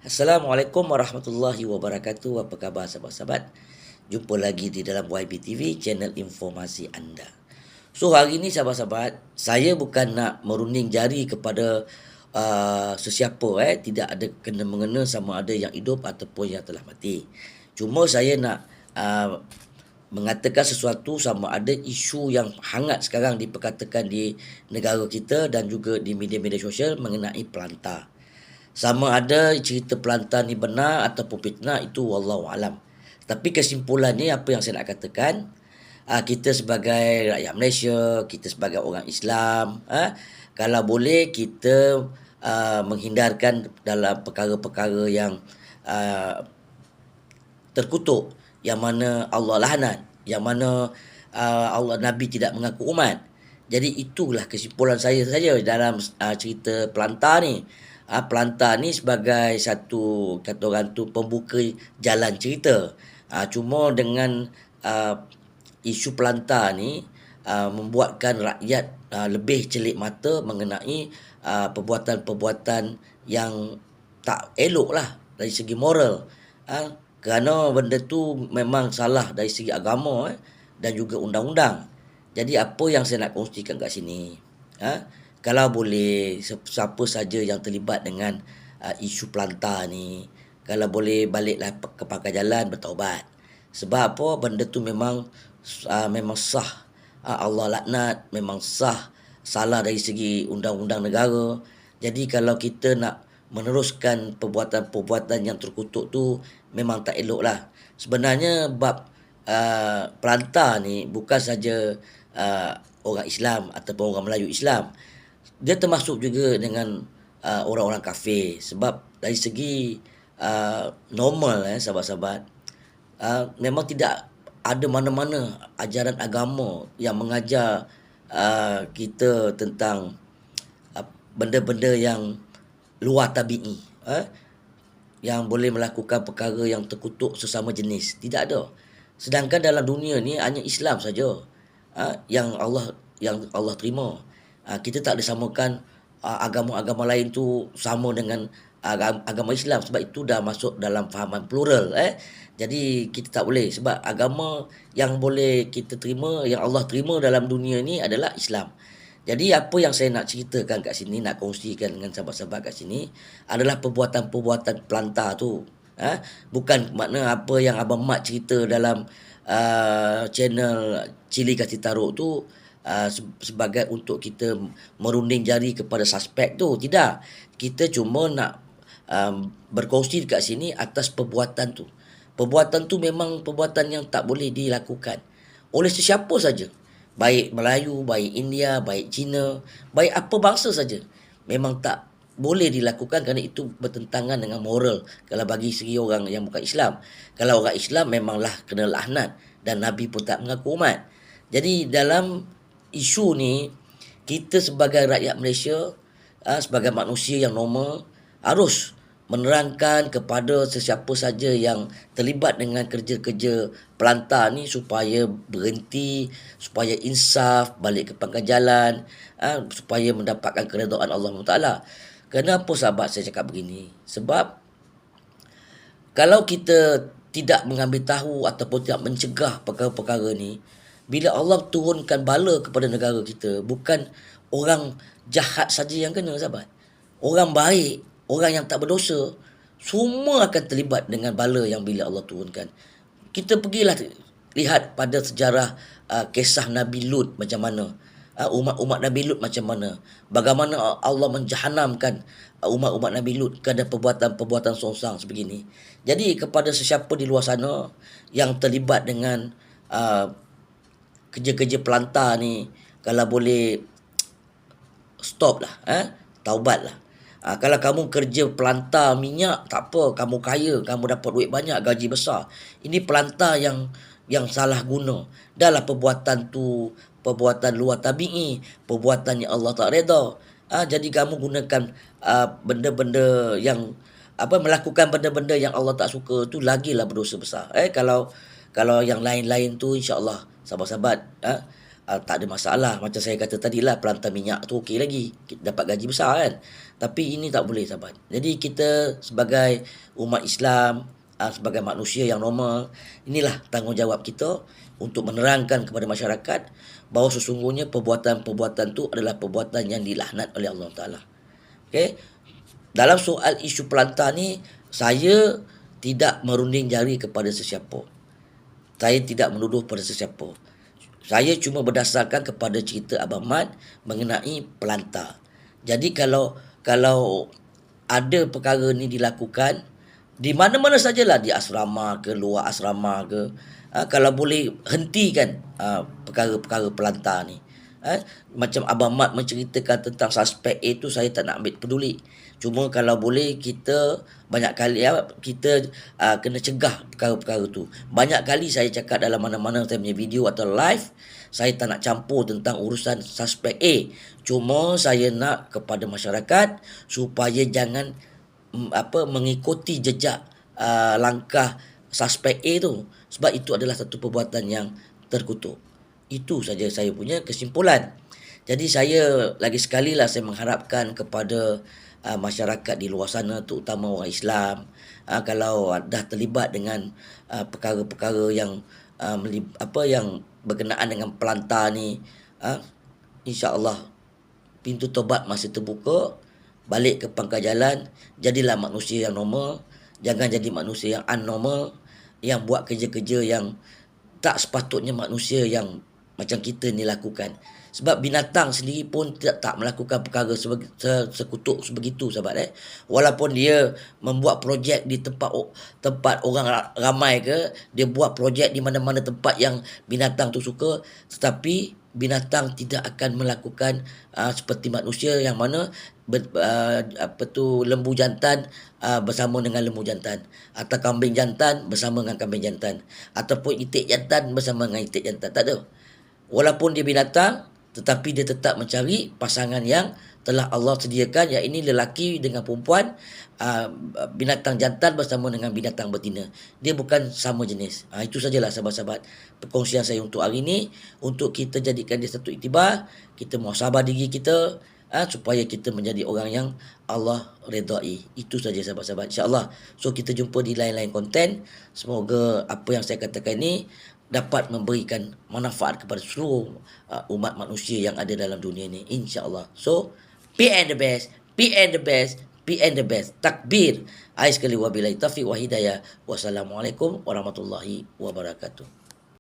Assalamualaikum warahmatullahi wabarakatuh. Apa khabar sahabat-sahabat? Jumpa lagi di dalam YB TV, channel informasi anda. So hari ini sahabat-sahabat, saya bukan nak merunding jari kepada sesiapa, tidak ada kena mengena sama ada yang hidup ataupun yang telah mati. Cuma saya nak mengatakan sesuatu sama ada isu yang hangat sekarang diperkatakan di negara kita dan juga di media-media sosial mengenai pelantar. Sama ada cerita pelantar ni benar ataupun fitnah, itu wallahu alam. Tapi kesimpulannya apa yang saya nak katakan, kita sebagai rakyat Malaysia, kita sebagai orang Islam, kalau boleh kita menghindarkan dalam perkara-perkara yang terkutuk, yang mana Allah laknat, yang mana Allah Nabi tidak mengaku umat. Jadi itulah kesimpulan saya saja dalam cerita pelantar ni. Pelantar ni sebagai satu, kata orang tu, pembuka jalan cerita. Cuma dengan isu pelantar ni membuatkan rakyat lebih celik mata mengenai perbuatan-perbuatan yang tak elok lah dari segi moral. Kerana benda tu memang salah dari segi agama dan juga undang-undang. Jadi apa yang saya nak kongsikan kat sini, kalau boleh siapa saja yang terlibat dengan isu pelantar ni, kalau boleh baliklah ke pangkal jalan bertaubat. Sebab apa? Benda tu memang sah. Allah laknat, memang sah, salah dari segi undang-undang negara. Jadi kalau kita nak meneruskan perbuatan-perbuatan yang terkutuk tu, memang tak elok lah. Sebenarnya bab pelantar ni bukan saja orang Islam ataupun orang Melayu Islam. Dia termasuk juga dengan orang-orang kafir. Sebab dari segi normal, sahabat-sahabat, memang tidak ada mana-mana ajaran agama yang mengajar kita tentang benda-benda yang luar tabi'i, yang boleh melakukan perkara yang terkutuk sesama jenis. Tidak ada. Sedangkan dalam dunia ni hanya Islam saja yang Allah terima. Kita tak disamakan agama-agama lain tu sama dengan agama Islam, sebab itu dah masuk dalam fahaman plural. Jadi kita tak boleh, sebab agama yang boleh kita terima, yang Allah terima dalam dunia ni adalah Islam. Jadi apa yang saya nak ceritakan kat sini, nak kongsikan dengan sahabat-sahabat kat sini adalah perbuatan-perbuatan pelantar tu. Bukan makna apa yang Abang Mat cerita dalam channel Cili Kasih Taruk tu sebagai untuk kita merunding jari kepada suspek tu. Tidak. Kita cuma nak berkongsi dekat sini atas perbuatan tu. Perbuatan tu memang perbuatan yang tak boleh dilakukan oleh sesiapa saja. Baik Melayu, baik India, baik Cina, baik apa bangsa saja. Memang tak boleh dilakukan kerana itu bertentangan dengan moral kalau bagi segi orang yang bukan Islam. Kalau orang Islam memanglah kena laknat dan Nabi pun tak mengaku umat. Jadi dalam isu ni, kita sebagai rakyat Malaysia, sebagai manusia yang normal, harus menerangkan kepada sesiapa saja yang terlibat dengan kerja-kerja pelantar ni supaya berhenti, supaya insaf, balik ke pangkal jalan, supaya mendapatkan keredaan Allah Taala. Kenapa sahabat saya cakap begini? Sebab kalau kita tidak mengambil tahu ataupun tidak mencegah perkara-perkara ni, bila Allah turunkan bala kepada negara kita, bukan orang jahat saja yang kena, sahabat. Orang baik, orang yang tak berdosa, semua akan terlibat dengan bala yang bila Allah turunkan. Kita pergilah lihat pada sejarah kisah Nabi Lut macam mana. Umat-umat Nabi Lut macam mana. Bagaimana Allah menjahanamkan umat-umat Nabi Lut kerana perbuatan-perbuatan songsang sebegini. Jadi kepada sesiapa di luar sana yang terlibat dengan kerja-kerja pelantar ni, kalau boleh stop lah, taubatlah. Kalau kamu kerja pelantar minyak, tak apa, kamu kaya, kamu dapat duit banyak, gaji besar. Ini pelantar yang salah guna. Dahlah perbuatan tu perbuatan luar tabi'i, perbuatan yang Allah tak reda. Jadi kamu gunakan benda-benda yang melakukan benda-benda yang Allah tak suka tu, lagilah berdosa besar. Kalau yang lain-lain tu, insya-Allah sahabat-sahabat, tak ada masalah. Macam saya kata tadi lah, pelantar minyak tu okey lagi, dapat gaji besar kan. Tapi ini tak boleh sahabat. Jadi kita sebagai umat Islam, sebagai manusia yang normal, inilah tanggungjawab kita untuk menerangkan kepada masyarakat bahawa sesungguhnya perbuatan-perbuatan tu adalah perbuatan yang dilaknat oleh Allah Ta'ala. Okay? Dalam soal isu pelantar ni, saya tidak merunding jari kepada sesiapa. Saya tidak menuduh pada sesiapa. Saya cuma berdasarkan kepada cerita Abang Mat mengenai pelantar. Jadi kalau ada perkara ni dilakukan di mana-mana sajalah, di asrama ke, luar asrama ke, kalau boleh hentikan perkara-perkara pelantar ni. Macam Abang Mat menceritakan tentang suspek A tu, saya tak nak ambil peduli. Cuma kalau boleh kita banyak kali kita kena cegah perkara-perkara tu. Banyak kali saya cakap dalam mana-mana saya punya video atau live, saya tak nak campur tentang urusan suspek A. Cuma saya nak kepada masyarakat supaya jangan mengikuti jejak langkah suspek A tu, sebab itu adalah satu perbuatan yang terkutuk. Itu saja saya punya kesimpulan. Jadi saya lagi sekali lah saya mengharapkan kepada masyarakat di luar sana, terutama orang Islam, kalau dah terlibat dengan perkara-perkara yang yang berkenaan dengan pelantar ni, insya-Allah pintu taubat masih terbuka. Balik ke pangkal jalan, jadilah manusia yang normal, jangan jadi manusia yang abnormal, yang buat kerja-kerja yang tak sepatutnya manusia yang macam kita ni lakukan. Sebab binatang sendiri pun tak melakukan perkara sekutuk sebegitu sahabat. Walaupun dia membuat projek di tempat orang ramai ke, dia buat projek di mana-mana tempat yang binatang tu suka, tetapi binatang tidak akan melakukan seperti manusia yang mana lembu jantan bersama dengan lembu jantan, atau kambing jantan bersama dengan kambing jantan, ataupun itik jantan bersama dengan itik jantan. Tak ada. Walaupun dia binatang, tetapi dia tetap mencari pasangan yang telah Allah sediakan, yang ini lelaki dengan perempuan, binatang jantan bersama dengan binatang betina. Dia bukan sama jenis. Itu sajalah sahabat-sahabat perkongsian saya untuk hari ini, untuk kita jadikan dia satu iktibar, kita muhasabah diri kita, supaya kita menjadi orang yang Allah redai. Itu saja sahabat-sahabat, insya-Allah. So kita jumpa di lain-lain konten. Semoga apa yang saya katakan ini dapat memberikan manfaat kepada seluruh umat manusia yang ada dalam dunia ini, insya-Allah. So be and the best, be and the best, be and the best. Takbir. Sekali wabillahi taufiq wa hidayah. Wassalamualaikum warahmatullahi wabarakatuh.